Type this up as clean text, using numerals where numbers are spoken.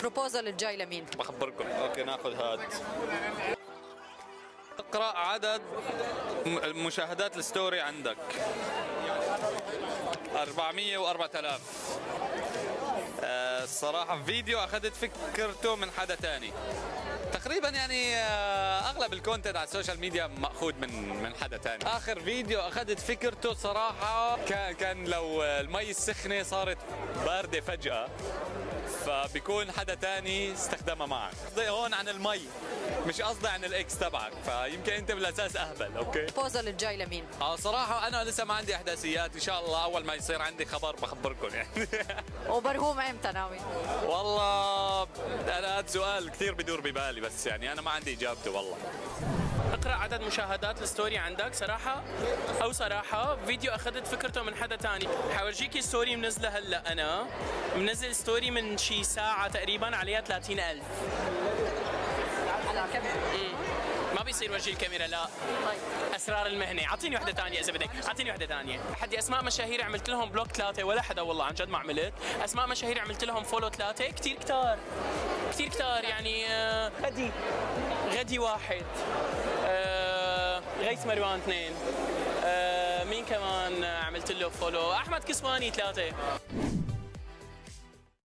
بروبوزل الجاي لمين؟ بخبركم. اوكي ناخذ هاد. اقرأ عدد مشاهدات الستوري عندك. 400 و4000. الصراحة فيديو أخذت فكرته من حدا تاني. تقريبا يعني اغلب الكونتنت على السوشيال ميديا ماخوذ من حدا تاني. اخر فيديو اخذت فكرته صراحه كان لو المي السخنه صارت بارده فجاه، فبيكون حدا تاني استخدمها معك. قصدي هون عن المي، مش قصدي عن الاكس تبعك، فيمكن انت بالاساس اهبل. اوكي البروبوزل الجاي لمين؟ صراحه انا لسه ما عندي احداثيات، ان شاء الله اول ما يصير عندي خبر بخبركم يعني. وبرهوم امتى ناوي؟ والله انا هذا سؤال كثير بدور ببالي، بس يعني انا ما عندي اجابته والله. اقرا عدد مشاهدات الستوري عندك. صراحه فيديو اخذت فكرته من حدا تاني. حورجيكي ستوري منزله هلا، انا منزل ستوري من شي ساعه تقريبا عليها 30,000 على كاميرا. ما بيصير وجه الكاميرا، لا. طيب اسرار المهنه. اعطيني وحده ثانيه اذا بدك، اعطيني وحده ثانيه. حدي اسماء مشاهير عملت لهم بلوك 3 ولا حدا، والله عن جد ما عملت. اسماء مشاهير عملت لهم فولو 3 كثير كتار يعني. غدي 1، غيث مروان 2، مين كمان عملت له فولو؟ احمد كسواني 3.